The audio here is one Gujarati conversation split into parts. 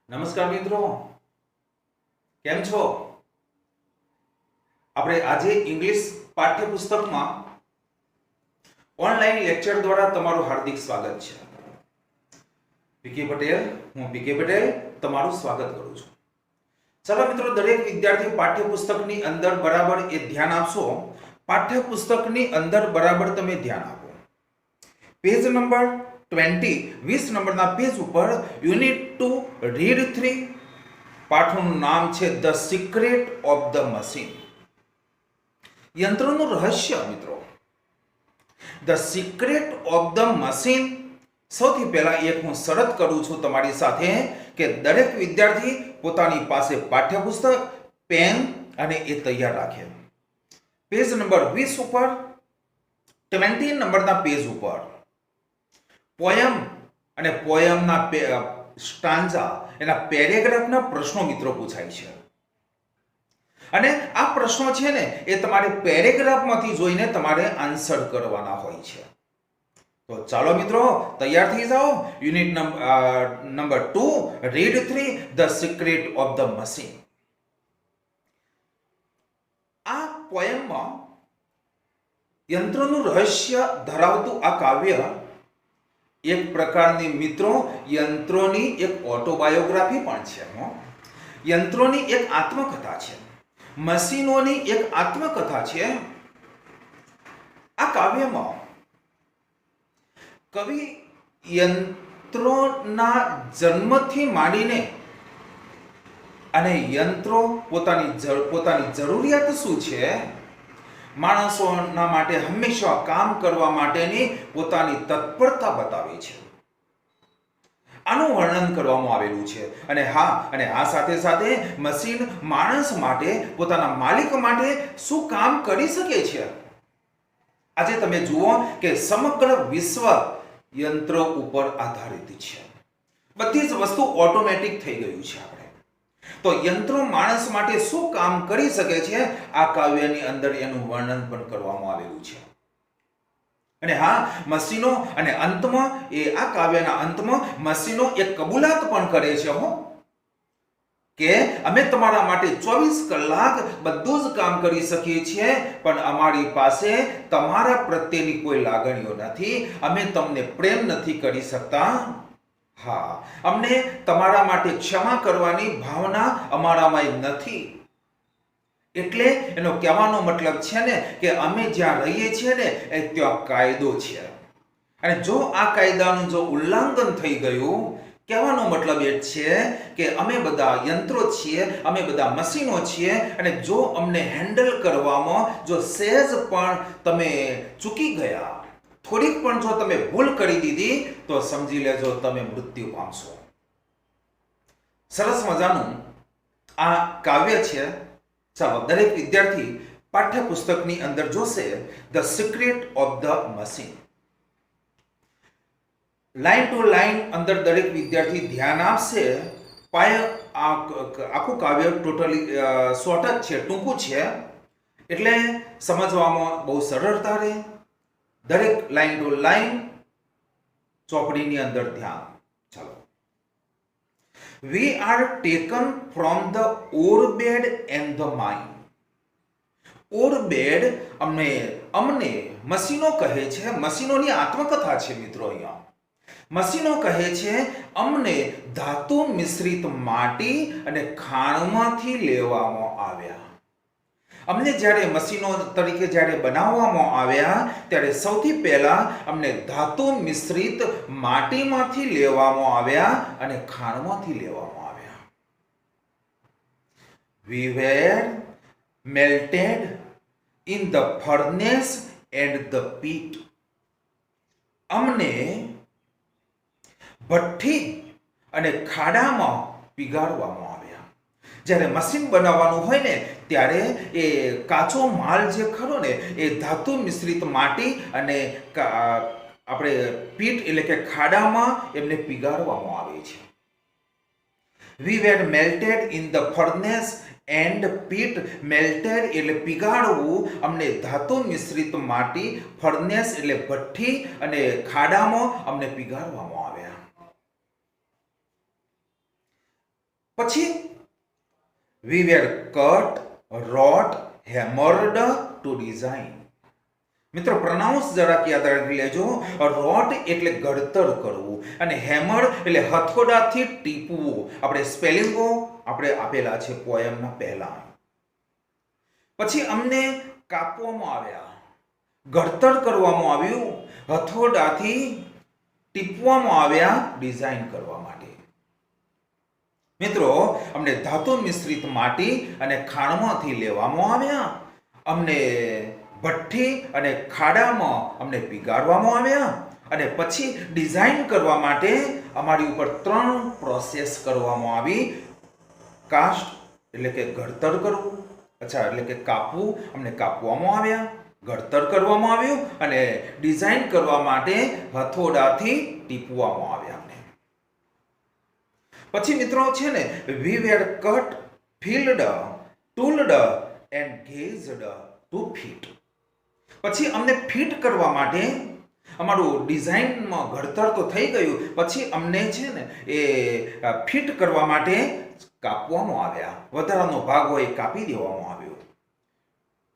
નમસ્કાર મિત્રો, કેમ છો? આપણે આજે ઇંગ્લિશ પાઠ્યપુસ્તકમાં ઓનલાઈન લેક્ચર દ્વારા તમારું હાર્દિક સ્વાગત છે. હું પીકે પટેલ તમારું સ્વાગત કરું છું. ચાલો મિત્રો, દરેક વિદ્યાર્થી પાઠ્યપુસ્તકની અંદર બરાબર એ ધ્યાન આપશો. પાઠ્યપુસ્તકની અંદર બરાબર તમે ધ્યાન આપો. પેજ નંબર 20 નંબરના પેજ ઉપર યુનિટ 2 રીડ 3 પાઠનું નામ છે the secret of the machine. યંત્રનું રહસ્ય. મિત્રો, the secret of the machine. સૌથી પહેલા એક હું શરત કરું છું તમારી સાથે કે દરેક વિદ્યાર્થી પોતાની પાસે પાઠ્યપુસ્તક, પેન અને એ તૈયાર રાખે. પેજ નંબર 20 ઉપર 20 નંબરના પેજ ઉપર પોયમ અને પોયમના સ્ટાન્ઝા એના પેરેગ્રાફના પ્રશ્નો મિત્રો પૂછાય છે. અને આ પ્રશ્નો છે ને એ તમારે પેરેગ્રાફમાંથી જોઈને તમારે આન્સર કરવાના હોય છે. તો ચાલો મિત્રો, તૈયાર થઈ જાઓ. Unit number 2 read 3 the secret of the machine. આ પોયમમાં યંત્રનું રહસ્ય ધરાવતું આ કાવ્ય એક પ્રકારની મિત્રો યંત્રોની એક ઓટોબાયોગ્રાફી પણ છે. યંત્રોની એક આત્મકથા છે, મશીનોની એક આત્મકથા છે. આ કાવ્યમાં કવિ યંત્રોના જન્મથી માંડીને અને યંત્રો પોતાની જરૂરિયાત શું છે, માણસોના માટે હંમેશા કામ કરવા માટેની પોતાની તત્પરતા બતાવી છે. આનું વર્ણન કરવામાં આવેલું છે. અને આ સાથે સાથે મશીન માણસ માટે, પોતાના માલિક માટે શું કામ કરી શકે છે. આજે તમે જુઓ કે સમગ્ર વિશ્વ યંત્રો ઉપર આધારિત છે. બધી જ વસ્તુ ઓટોમેટિક થઈ ગયું છે. તો યંત્રો માણસ માટે શું કામ કરી શકે છે, આ કાવ્યની અંદર એનું વર્ણન પણ કરવામાં આવેલું છે. અને મશીનો અને અંતમાં આ કાવ્યના અંતમાં મશીનો એક કબૂલાત પણ કરે છે કે અમે તમારા માટે 24 કલાક બધું જ કામ કરી શકીએ છીએ, પણ અમારી પાસે તમારા પ્રત્યેની કોઈ લાગણીઓ નથી. અમે તમને પ્રેમ નથી કરી શકતા. અમને તમારા માટે ક્ષમા કરવાની ભાવના અમારામાં નથી. એટલે એનો કહેવાનો મતલબ છે ને કે અમે જ્યાં રહીએ છીએ ને એ ત્યાં કાયદો છે, અને જો આ કાયદાનું જો ઉલ્લંઘન થઈ ગયું, કહેવાનો મતલબ એ છે કે અમે બધા યંત્રો છીએ, અમે બધા મશીનો છીએ, અને જો અમને હેન્ડલ કરવામાં જો સહેજ પણ તમે ચૂકી ગયા, થોડીક પણ જો તમે ભૂલ કરી દીધી, તો સમજી લેજો તમે મૃત્યુ પામશો. સરસ મજાનું આ કાવ્ય છે. ચાલો, દરેક વિદ્યાર્થી પાઠ્યપુસ્તકની અંદર જોશે the secret of the machine. Line to line અંદર દરેક વિદ્યાર્થી ધ્યાન આપશે. આખું કાવ્ય ટોટલી શોર્ટ જ છે, ટૂંકું છે, એટલે સમજવામાં બહુ સરળતા રહે. દરેક લાઈન ટુ લાઈન ચોપડીની અંદર ધ્યાન. ચાલો. We are taken from the orbed and the mind. ઓરબેડ અમને મશીનો કહે છે. મશીનોની આત્મકથા છે મિત્રો. અહીંયા મશીનો કહે છે અમને ધાતુ મિશ્રિત માટી અને ખાણમાંથી લેવામાં આવ્યા. અમને જ્યારે મશીનો તરીકે જ્યારે બનાવવામાં આવ્યા, ત્યારે સૌથી પહેલા અમને ધાતુ મિશ્રિત માટીમાંથી લેવામાં આવ્યા અને ખાણમાંથી લેવામાં આવ્યા. We were melted in the furnace and the pit. અમને ભઠ્ઠી અને ખાડામાં પીગાળવામાં આવ્યા. જ્યારે મશીન બનાવવાનું હોય ને ત્યારે એ કાચો માલ જે ખરો ને એ ધાતુ મિશ્રિત માટી અને આપણે પીટ એટલે કે ખાડામાં એમને પીગાળવામાં આવે છે. We were melted in the furnace and pit. melted એટલે પીગાળવું. અમને ધાતુ મિશ્રિત માટી, ફર્નેસ એટલે ભઠ્ઠી, અને ખાડામાં અમને પીગાળવામાં આવ્યા. પછી we were cut, wrought, hammered to design. મિત્રો પ્રોનાઉન્સ જરાક યાદ રાખી લેજો. રોટ એટલે ઘડતર કરવું અને હેમર એટલે હથોડાથી ટીપવું. આપણે સ્પેલિંગો આપણે આપેલા છે પોયમના પહેલા. પછી અમને કાપવામાં આવ્યા, ઘડતર કરવામાં આવ્યું, હથોડાથી ટીપવામાં આવ્યા ડિઝાઇન કરવા માટે. મિત્રો અમને ધાતુ મિશ્રિત માટી અને ખાણમાંથી લેવામાં આવ્યા, અમને ભઠ્ઠી અને ખાડામાં અમને પીગાળવામાં આવ્યા અને પછી ડિઝાઇન કરવા માટે અમારી ઉપર 3 પ્રોસેસ કરવામાં આવી. કાસ્ટ એટલે કે ઘડતર કરવું, એટલે કે કાપવું, અમને કાપવામાં આવ્યા, ઘડતર કરવામાં આવ્યું અને ડિઝાઇન કરવા માટે હથોડાથી ટીપવામાં આવ્યા. પછી મિત્રો છે ને we were cut, filled, tooled and gauged to fit. પછી અમને ફિટ કરવા માટે અમારું ડિઝાઇનમાં ઘડતર તો થઈ ગયું, પછી અમને છે ને એ ફિટ કરવા માટે કાપવામાં આવ્યા, વધારાનો ભાગ હોય કાપી દેવામાં આવ્યો.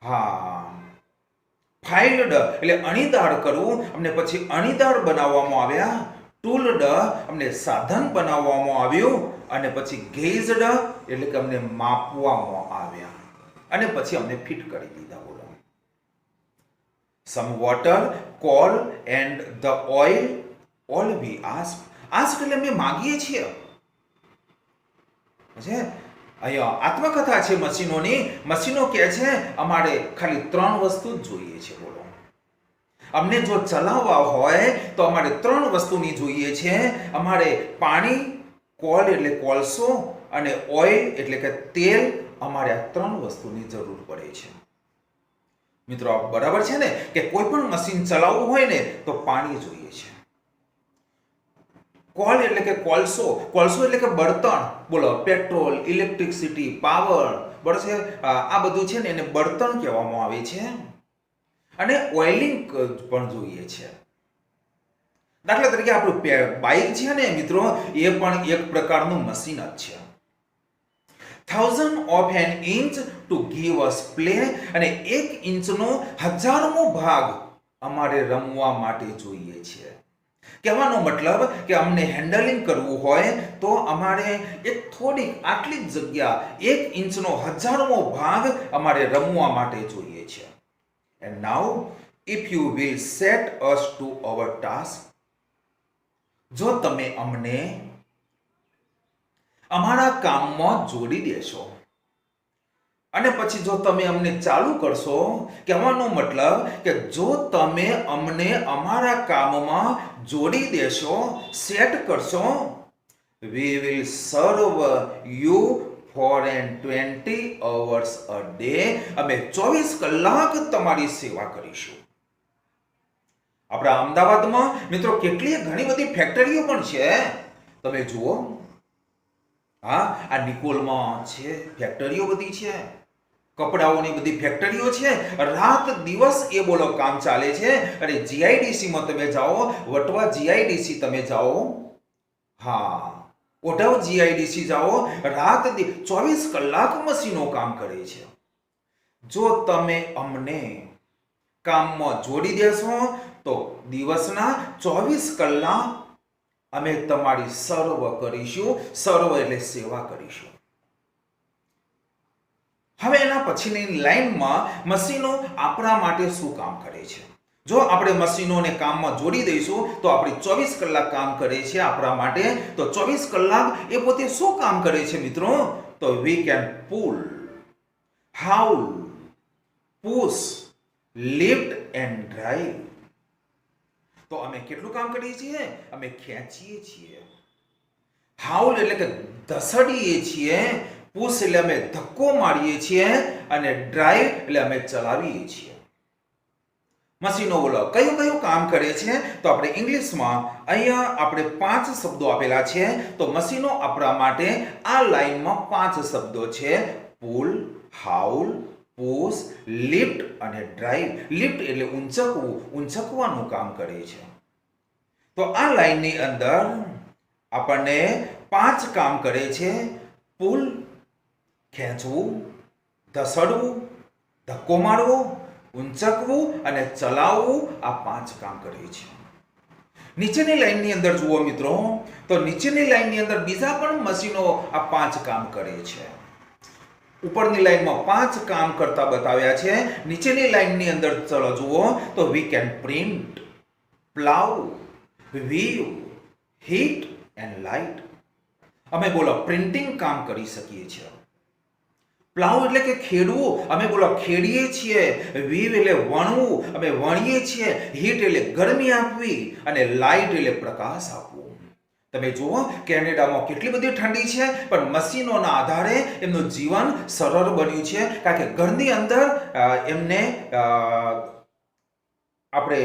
હા, ફાઇલ્ડ એટલે અણીદાર કરવું, અમને પછી અણીદાર બનાવવામાં આવ્યા. ટૂલ્ડ અમને સાધન બનાવવામાં આવ્યું અને પછી ગેઝડ એટલે કે અમને માપવામાં આવ્યા અને પછી અમને ફિટ કરી દીધા. બોલો. some water, coal and the oil, all we ask. એટલે અમે માંગીએ છીએ. અહીંયા આત્મકથા છે મશીનોની. મશીનો કહે છે અમારે ખાલી 3 વસ્તુ જ જોઈએ છે. બોલો. અમને જો ચલાવવા હોય તો અમારે 3 વસ્તુની જોઈએ છે. અમારે પાણી, કોલ એટલે કોલસો અને ઓઇલ એટલે કે તેલ, અમારે આ 3 વસ્તુની જરૂર પડે છે. મિત્રો બરાબર છે ને કે કોઈ પણ મશીન ચલાવવું હોય ને તો પાણી જોઈએ છે. કોલ એટલે કે કોલસો, કોલસો એટલે કે બળતણ. બોલો, પેટ્રોલ, ઇલેક્ટ્રિસિટી, પાવર, બરાબર છે, આ બધું છે ને એને બળતણ કહેવામાં આવે છે. અને ઓઇલિંગ પણ જોઈએ છે. દાખલા તરીકે આપણું બાઇક છે ને મિત્રો, એ પણ એક પ્રકારનું મશીન જ છે. 1,000 of an inch to give us play. અને 1 ઇંચનો 1000મો ભાગ અમારે રમવા માટે જોઈએ છે. કહેવાનો મતલબ કે અમને હેન્ડલિંગ કરવું હોય તો અમારે એક થોડીક આટલી જ જગ્યા 1 ઇંચનો 1000મો ભાગ અમારે રમવા માટે જોઈએ છે. And now, if you will set us to our task, જો તમે અમને અમારા કામમાં જોડી દેશો અને પછી જો તમે અમને ચાલુ કરશો, કહેવાનો મતલબ કે જો તમે અમને અમારા કામમાં જોડી દેશો, સેટ કરશો, we will serve you for 20 hours a day. અમે 24 કલાક તમારી સેવા કરીશું. આપણા અમદાવાદમાં મિત્રો કેટલી ઘણી બધી ફેક્ટરીઓ પણ છે. તમે જુઓ, હા, આ નિકોલમાં છે, ફેક્ટરીઓ બધી છે, કપડાઓની બધી ફેક્ટરીઓ છે. રાત દિવસ એ બોલો કામ ચાલે છે. અને જીઆઈડીસીમાં તમે જાઓ, વટવા જીઆઈડીસી તમે જાઓ, હા, ઓઢવ જીઆઈડીસી જાઓ, રાત 24 કલાક મશીનો કામ કરે છે. જો તમે અમને કામમાં જોડી દેશો તો દિવસના 24 કલાક અમે તમારી સર્વ કરીશું. સર્વ એટલે સેવા કરીશું. હવે એના પછીની લાઈનમાં મશીનો આપણા માટે શું કામ કરે છે? જો આપણે મશીનોને કામમાં જોડી દઈશું તો આપણે 24 કલાક કામ કરે છે આપણા માટે. તો 24 કલાક એ પોતે શું કામ કરે છે મિત્રો? તો we can pull, haul, push, lift and drive. તો અમે કેટલું કામ કરીએ છીએ? અમે ખેંચીએ છીએ. હાઉલ એટલે કે ધસડીએ છીએ. પુશ એટલે અમે ધક્કો મારીએ છીએ અને ડ્રાઈવ એટલે અમે ચલાવીએ છીએ. મશીનો બોલો કયું કયું કામ કરે છે? તો આપણે ઇંગ્લિશમાં અહીંયા આપણે 5 શબ્દો આપેલા છે. તો મશીનો આપણા માટે આ લાઈનમાં 5 શબ્દો છે: પુલ, હાઉલ, પુશ, લિફ્ટ અને ડ્રાઈવ. લિફ્ટ એટલે ઊંચકવું, ઊંચકવાનું કામ કરે છે. તો આ લાઈનની અંદર આપણને 5 કામ કરે છે: પુલ, ખેંચવું, ધસડવું, ધક્કો મારવો, ઊંચકવું અને ચલાવવું, આ 5 કામ કરે છે. નીચેની લાઈનની અંદર જુઓ મિત્રો, તો નીચેની લાઈનની અંદર બીજા પણ મશીનો આ 5 કામ કરે છે. ઉપરની લાઈનમાં 5 કામ કરતા બતાવ્યા છે. નીચેની લાઈનની અંદર ચલો જુઓ તો we can print, plough, weave, heat and light. અમે બોલો પ્રિન્ટિંગ કામ કરી શકીએ છીએ. પ્લાવ એટલે કે ખેડવું, અમે બોલો ખેડીએ છીએ. વીવ એટલે વણવું, અમે વણીએ છીએ. હીટ એટલે ગરમી આપવી અને લાઇટ એટલે પ્રકાશ આપવો. તમે જુઓ કેનેડામાં કેટલી બધી ઠંડી છે, પણ મશીનોના આધારે એમનું જીવન સરળ બન્યું છે. કારણ કે ઘરની અંદર એમને આપણે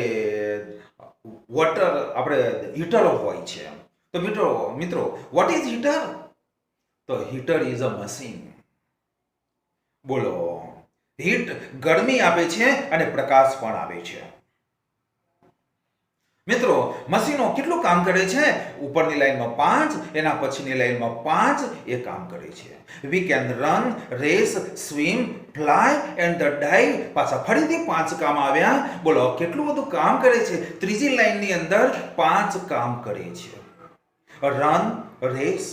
હીટર હોય છે. તો મિત્રો વોટ ઇઝ હીટર? તો હીટર ઇઝ અ મશીન. બોલો, હીટ ગરમી આપે છે અને પ્રકાશ પણ આપે છે. મિત્રો મશીનો કેટલું કામ કરે છે? ઉપરની લાઈનમાં 5, એના પછીની લાઈનમાં 5 એ કામ કરે છે. We can run, race, swim, fly and the dive. પાછા ફરીથી 5 કામ આવ્યા. બોલો કેટલું બધું કામ કરે છે. ત્રીજી લાઈનની અંદર 5 કામ કરે છે. Run, race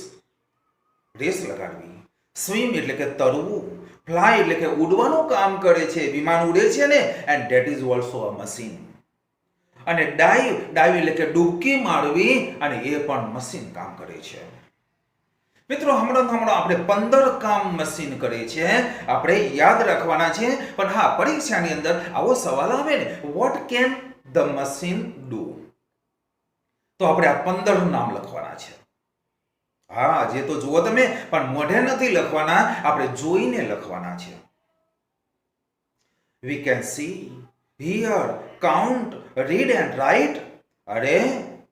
લગાડવી. સ્વિમ એટલે કે તરવું. ફ્લાય એટલે કે ઉડવાનું કામ કરે છે, વિમાન ઉડે છે ને, and that is also a machine. અને ડાઇવ એટલે કે ડૂબકી મારવી, અને એ પણ મશીન કામ કરે છે. મિત્રો હમણાં આપણે 15 કામ મશીન કરે છે, આપણે યાદ રાખવાના છે. પણ હા, પરીક્ષાની અંદર આવો સવાલ આવે ને, what can the machine do? તો આપણે આ 15 નામ લખવાના છે. હા, જે તો જુઓ તમે, પણ મોઢે નથી લખવાના, આપણે જોઈને લખવાના છે. We can see, hear, count, read and right. અરે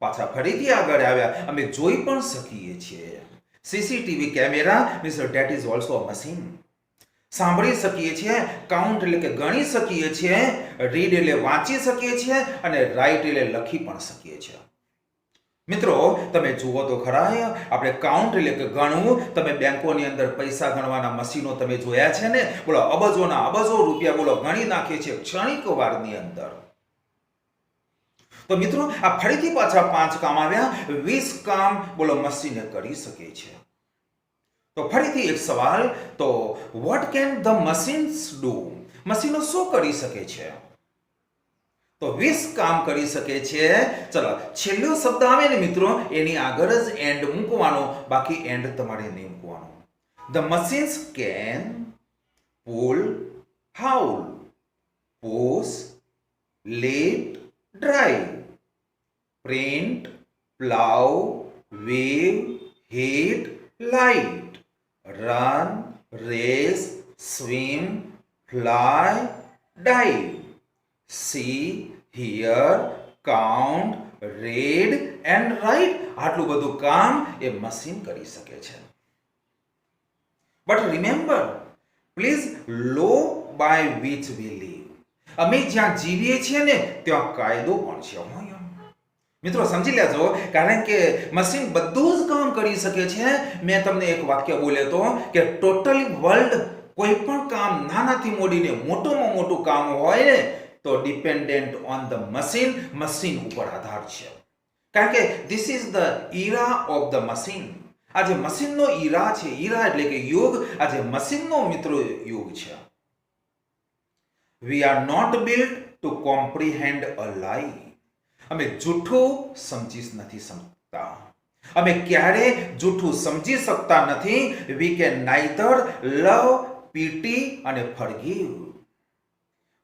પાછા ફરીથી આગળ આવ્યા. અમે જોઈ પણ શકીએ છીએ. CCTV camera means that is also a machine. સાંભળી શકીએ છીએ. કાઉન્ટ એટલે કે ગણી શકીએ છીએ. રીડ એટલે વાંચી શકીએ છીએ. અને રાઇટ એટલે લખી પણ શકીએ છીએ. મિત્રો તમે જુઓ તો ખરા, આપણે કાઉન્ટ એટલે કે ગણવું. તમે બેંકોની અંદર પૈસા ગણવાના મશીનો તમે જોયા છે ને? બોલો અબજોના અબજો રૂપિયા બોલો ગણી નાખે છે ક્ષણિક વારની અંદર. તો મિત્રો આ ફરીથી પાછા 5 કામ આવ્યા. 20 કામ બોલો મશીને કરી શકે છે. તો ફરીથી એક સવાલ, તો what can the machines do? મશીનો શું કરી શકે છે? તો 20 કામ કરી શકે છે. ચલો છેલ્લો શબ્દ આવે ને મિત્રો, એની આગળ જ એન્ડ મૂકવાનો, બાકી એન્ડ તમારે નહીં મૂકવાનો. The machines can pull, haul, push, lift, drive, print, plough, weave, heat, light, run, race, swim, fly, dive, see, hear, count, read and write. આટલું બધું કામ એ મશીન કરી શકે છે. But remember, please law by which we live. અમે જ્યાં જીવીએ છીએ ને ત્યાં કાયદો પણ છે. મિત્રો સમજી લેજો, કારણ કે મશીન બધું જ કામ કરી શકે છે. મેં તમને એક વાક્ય બોલ્યો હતો કે ટોટલી વર્લ્ડ કોઈ પણ કામ નાનાથી મોડીને મોટોમાં મોટું કામ હોય ને, તો ડિપેન્ડન્ટ ઓન ધ મશીન ઉપર આધાર છે. કારણ કે this is the Ira of the machine. આ જે મશીનનો ઇરા છે, ઇરા એટલે કે યુગ, આ જે મશીનનો મિત્રો યુગ છે. We are not built to comprehend a lie. અમે જૂઠું સમજી નથી શકતા. અમે ક્યારે જૂઠું સમજી શકતા નથી. We can neither love, PT અને ફોરગીવ.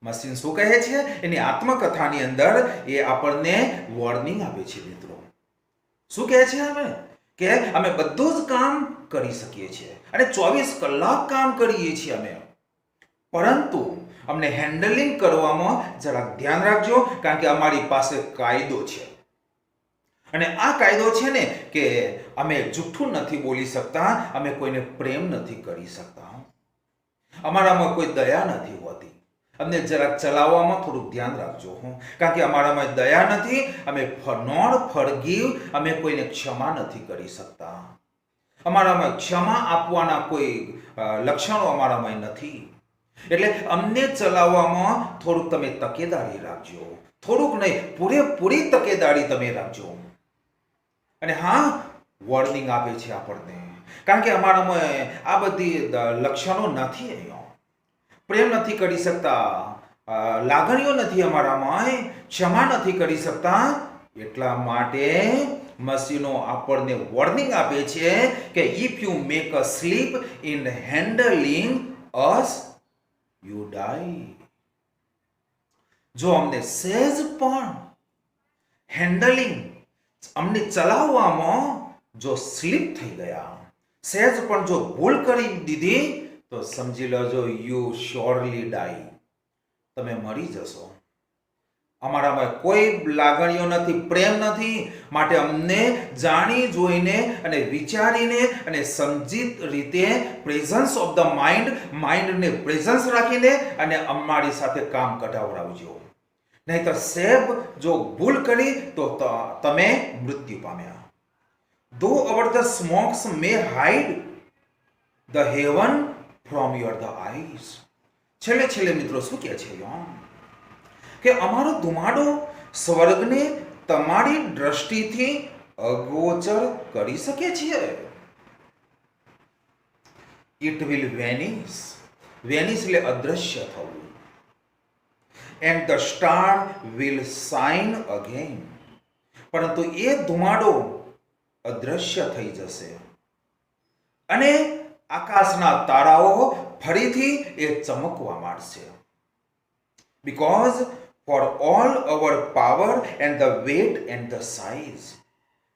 મશીન શું કહે છે? એની આત્મકથાની અંદર એ આપણને વોર્નિંગ આપે છે મિત્રો. શું કહે છે? કે અમે બધું જ કામ કરી શકીએ છીએ અને 24 કલાક કામ કરીએ છીએ અમે, પરંતુ અમને હેન્ડલિંગ કરવામાં જરાક ધ્યાન રાખજો, કારણ કે અમારી પાસે કાયદો છે. અને આ કાયદો છે ને કે અમે જૂઠું નથી બોલી શકતા, અમે કોઈને પ્રેમ નથી કરી શકતા, અમારામાં કોઈ દયા નથી હોતી. અમને જરાક ચલાવવામાં થોડુંક ધ્યાન રાખજો, કારણ કે અમારામાં દયા નથી. અમે નોટ ફોરગીવ, અમે કોઈને ક્ષમા નથી કરી શકતા. અમારામાં ક્ષમા આપવાના કોઈ લક્ષણો અમારામાં નથી. એટલે અમને ચલાવવામાં થોડુંક તમે તકેદારી રાખજો, થોડુંક નહીં, પૂરેપૂરી તકેદારી તમે રાખજો. અને હા, વોર્નિંગ આપે છે આપણને, કારણ કે અમારામાં આ બધી લક્ષણો નથી. અહીંયા પ્રેમ નથી કરી શકતા, લાગણીઓ નથી અમારામાં, ક્ષમા નથી કરી શકતા. એટલા માટે મસીનો આપણને વોર્નિંગ આપે છે કે if you make a slip in handling us, you die. જો અમને સહેજ પણ હેન્ડલિંગ, અમને ચલાવવામાં જો સ્લીપ થઈ ગયા, સહેજ પણ જો ભૂલ કરી દીધી, તો સમજી લેજો યુ શ્યોરલી ડાઈ, તમે મરી જશો. અમારામાં કોઈ લાગણીઓ નથી, પ્રેમ નથી. માટે અમને જાણી જોઈને અને વિચારીને અને સમજીત રીતે પ્રેઝન્સ ઓફ ધ માઇન્ડને પ્રેઝન્સ રાખીને અને અમારી સાથે કામ કઢાવડાવજો. નહીં તો સેબ જો ભૂલ કરી તો તમે મૃત્યુ પામ્યા. Though our the smokes may hide the heaven from your the eyes. છેલ્લે મિત્રો શું કહે છે કે અમારો ધુમાડો સ્વર્ગને તમારી દ્રષ્ટિથી અગોચર કરી શકે છે. It will vanish. વેનિશ એટલે અદ્રશ્ય થવું. And the star will shine again. પરંતુ એ ધુમાડો અદ્રશ્ય થઈ જશે અને આકાશના તારાઓ ફરીથી એ ચમકવા માંડશે. Because for all our power and the weight and the size.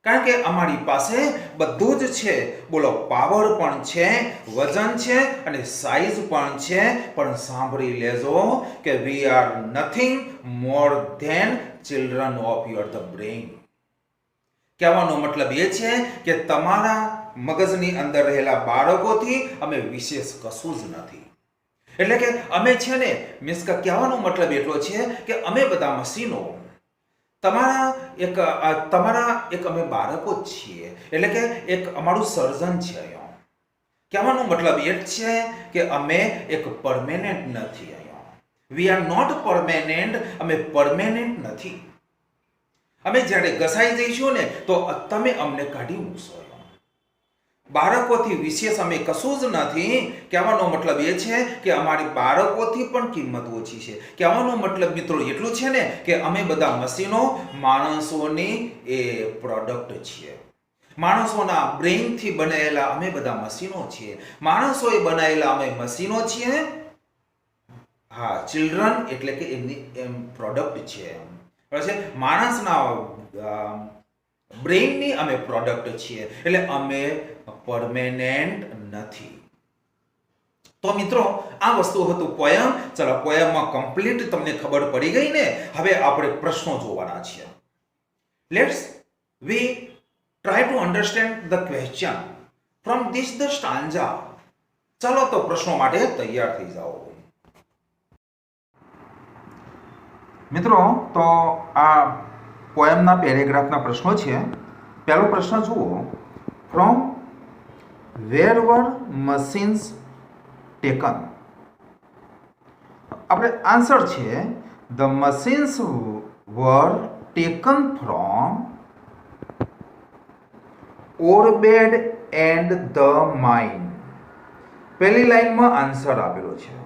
કારણ કે અમારી પાસે બધું જ છે. બોલો, પાવર પણ છે, વજન છે અને સાઈઝ પણ છે. પણ સાંભળી લેજો કે we are nothing more than children of your the brain. કહેવાનો મતલબ એ છે કે તમારા મગજની અંદર રહેલા બાળકોથી અમે વિશેષ કશું જ નથી. એટલે કે અમે છે ને, મીન્સ કે કહેવાનો મતલબ એટલો છે કે અમે બધા મશીનો, તમારા એક અમે બાળકો જ છીએ. એટલે કે એક અમારું સર્જન છે. અહીંયા કહેવાનો મતલબ એ જ છે કે અમે એક પરમેનન્ટ નથી. અહીંયા વી આર નોટ પરમેનન્ટ. અમે પરમેનન્ટ નથી. અમે જ્યારે ઘસાઈ જઈશું ને તો તમે અમને કાઢી મૂકશો. બાળકોથી વિશેષ અમે કશું જ નથી. કહેવાનો મતલબ એ છે કે અમારી બાળકોથી પણ કિંમત ઓછી છે. કહેવાનો મતલબ મિત્રો એટલું છે ને કે અમે બધા મશીનો, માણસોની એ પ્રોડક્ટ છીએ. માણસોના બ્રેઇનથી બનાવેલા અમે બધા મશીનો છીએ. માણસોએ બનાવેલા અમે મશીનો છીએ. હા, ચિલ્ડ્રન એટલે કે એમની પ્રોડક્ટ છે. માણસના બ્રેઇનની અમે પ્રોડક્ટ છીએ. એટલે અમે પરમેનન્ટ નથી. તો મિત્રો, આ વસ્તુ હતું પોયમ. ચલો, પોયમમાં કમ્પ્લીટ તમને ખબર પડી ગઈ ને. હવે આપણે પ્રશ્નો જોવાના છીએ. Let's V try to understand the question from this the stanza. ચાલો તો પ્રશ્નો માટે તૈયાર થઈ જાઓ. મિત્રો, તો આ પોયમના પેરેગ્રાફના પ્રશ્નો છે. પહેલો પ્રશ્ન જુઓ. From where were machines taken. આપણે આન્સર છે the machines were taken from ore bed and the mine. પહેલી લાઈનમાં આન્સર આપેલો છે.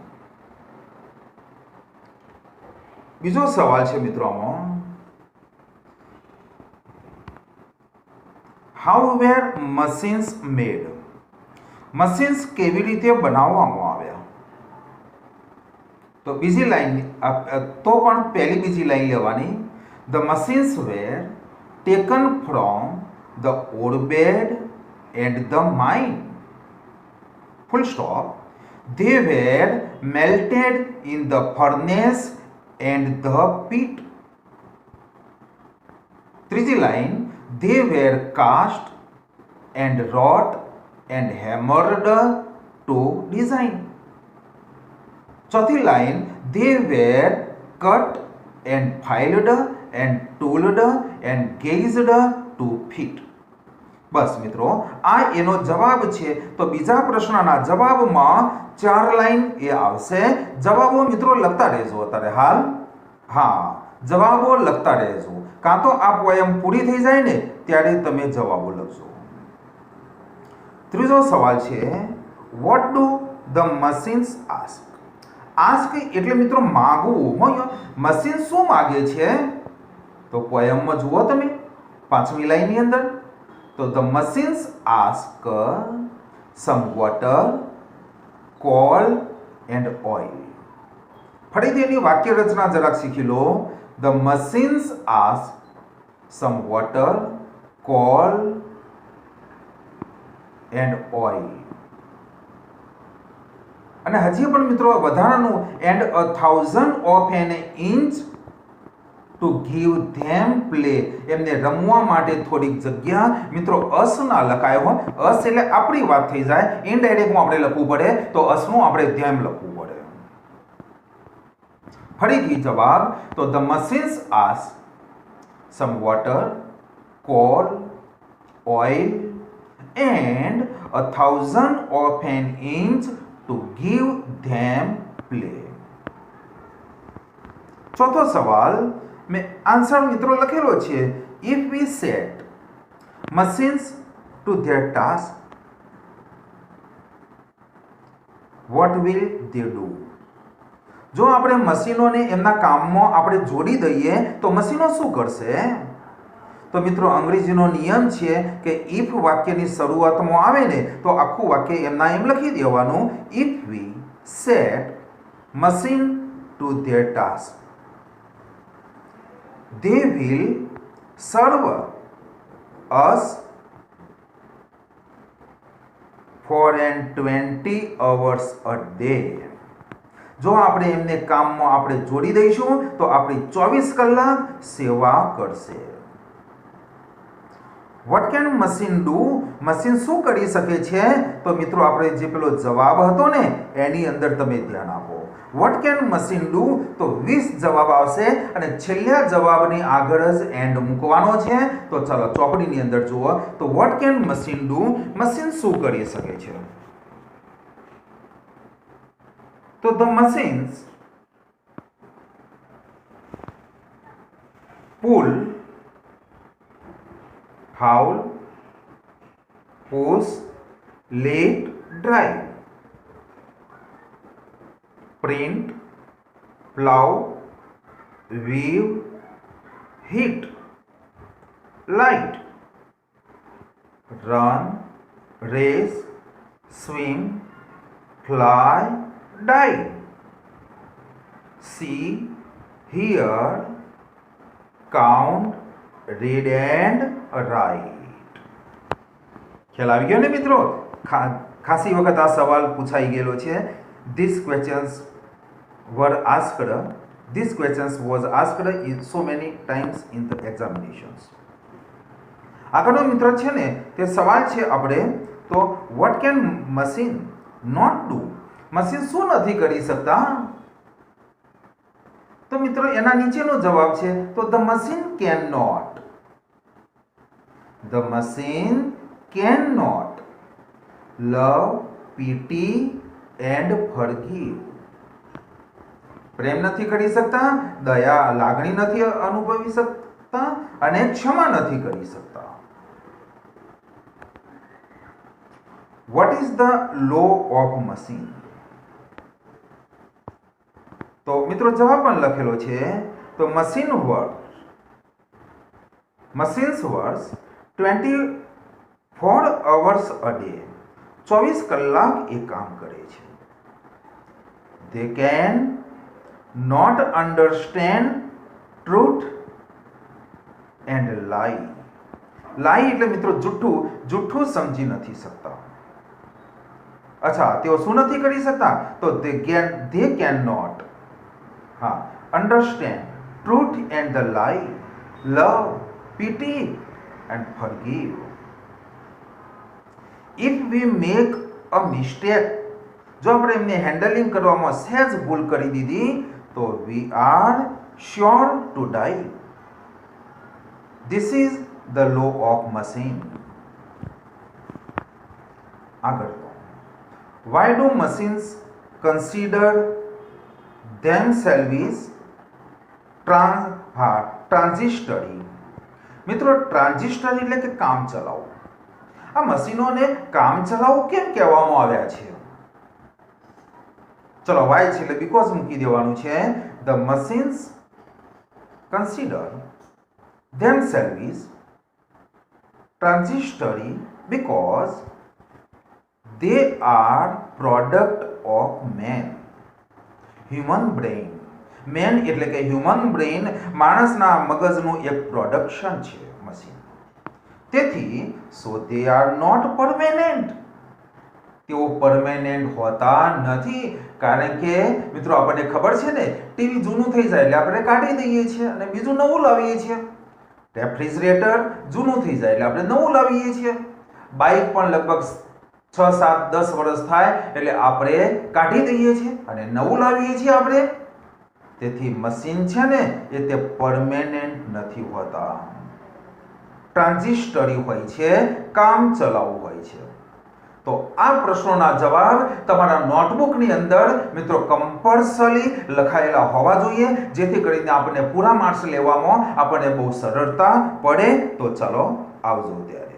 બીજો સવાલ છે મિત્રો આમાં, how were machines made. Machines કેવી રીતે બનાવવામાં આવ્યા. તો બીજી લાઈન, તો પણ પહેલી બીજી લાઈન લેવાની. The machines were taken from the ore bed and the mine. Full stop. They were melted in the furnace and the pit. ત્રીજી line, they were cast and wrought and hammered to design. ચોથી line, they were cut and filed and tooled and gauged to fit. બસ મિત્રો, આ એનો જવાબ છે. તો બીજા પ્રશ્નના જવાબમાં 4 લાઈન એ આવશે. જવાબો મિત્રો લખતા રહેજો અત્યારે હાલ. હા, જવાબો લખતા રહેજો. કાં તો આ પોયમ પૂરી થઈ જાય ને ત્યારે તમે જવાબો લખજો. ત્રીજો સવાલ છે, what do the machines ask? Ask એટલે મિત્રો માગવું હોય. મશીન શું માગે છે? તો પોયમમાં જુઓ તમે 5મી લાઈનની અંદર. તો the machines ask some water, coal and oil. ફરીથી એની વાક્ય રચના જરાક શીખી લો. The machines ask some water, coal and oil. અને હજી પણ મિત્રો વધારાનું and 1000 of an inch to give them play. એમને રમવા માટે થોડીક જગ્યા. મિત્રો અસ ના લખાય હો. અસ એટલે આપણી વાત થઈ જાય. ઇનડાયરેક્ટમાં આપણે લખવું પડે તો અસનું આપણે ધેમ લખવું પડે. ફરીથી જવાબ. તો the machines ask some water, coal, oil and 1000 of an inch to give them play. ચોથો સવાલ મેં આન્સર મિત્રો લખેલો છે. If we set machines to their task, what will they do? જો આપણે મશીનોને એમના કામમાં આપણે જોડી દઈએ તો મશીનો શું કરશે? તો મિત્રો અંગ્રેજીનો નિયમ છે કે ઇફ વાક્યની શરૂઆતમાં આવે ને તો આખું વાક્ય એમના એમ લખી દેવાનું. If we set machine to their task, they will serve us for 20 hours a day. જો આપણે એમને કામમાં આપણે જોડી દઈશું તો આપણી 24 કલાક સેવા કરશે. Vote can machine do? Machine શું કરી શકે છે? તો મિત્રો આપણે જે પેલો જવાબ હતો ને એની અંદર તમે ધ્યાન આપો. Vote can machine do? તો 20 જવાબ આવશે અને છેલ્લા જવાબની આગળ જ એન્ડ મૂકવાનો છે. તો ચાલો ચોપડીની અંદર જુઓ. તો what can machine do? Machine શું કરી શકે છે? તો the machines pull, haul, push, lift, drive, print, plow, weave, hit, light, run, race, swim, fly, dive, see, hear, count, read and write. ખ્યાલ આવી ગયો ને મિત્રો? ખાસી વખત આ સવાલ પૂછાઈ ગયેલો છે. These questions was asked in so many times in the examinations. આગળનો મિત્ર છે ને તે સવાલ છે આપણે તો what can machine not do? Machine શું નથી કરી શકતા? તો મિત્રો એના નીચેનો જવાબ છે તો the machine can not. The machine can not love, pity and forgive. પ્રેમ નથી કરી શકતા, દયા લાગણી નથી અનુભવી શકતા અને ક્ષમા નથી કરી શકતા. What is the law of machine? તો મિત્રો જવાબ પણ લખેલો છે. તો machines works 24 hours a day. 24 કલાક એ કામ કરે છે. They can not understand truth and lie. lie એટલે મિત્રો જૂઠું સમજી નથી શકતા. અચ્છા, તેઓ શું નથી કરી શકતા? તો they cannot understand truth and the lie, love, pity and forgive. If we make a mistake, જો આપણે એમને હેન્ડલિંગ કરવામાં સહેજ ભૂલ કરી દીધી તો we are sure to die. This is the law of machine. આગળ તો why do machines consider themselves ટ્રાન્ઝિસ્ટરી. મિત્રો ટ્રાન્ઝિસ્ટર એટલે કે કામ ચલાઉ. આ મશીનોને કામ ચલાઉ કેમ કહેવામાં આવ્યા છે? ચલો વાય છે એટલે બીકોઝ મૂકી દેવાનું છે. The machines consider themselves transitory because they are product of man, human brain. Man એટલે કે હ્યુમન બ્રેઇન, માણસના મગજનું એક પ્રોડક્શન છે મશીન. તેથી સો દે આર નોટ પરમેનન્ટ. તેઓ પરમેનન્ટ હોતા નથી. કારણ કે મિત્રો આપણને ખબર છે ને, ટીવી જૂનું થઈ જાય એટલે આપણે કાઢી દઈએ છીએ અને બીજું નવું લાવીએ છીએ. રેફ્રિજરેટર જૂનું થઈ જાય એટલે આપણે નવું લાવીએ છીએ. બાઇક પણ લગભગ 6, 7, 10 વર્ષ થાય એટલે આપણે કાઢી દઈએ છીએ અને નવું લાવીએ છીએ આપણે. તેથી મશીન છે ને એ તે પરમેનન્ટ નથી હોતા, ટ્રાન્ઝિસ્ટરી હોય છે, કામ ચલાઉ હોય છે. તો આ પ્રશ્નોના જવાબ તમારા નોટબુકની અંદર મિત્રો કમ્પલસરી લખાયેલા હોવા જોઈએ, જેથી કરીને આપણને પૂરા માર્ક્સ લેવામાં આપણને બહુ સરળતા પડે. તો ચલો આવજો ત્યારે.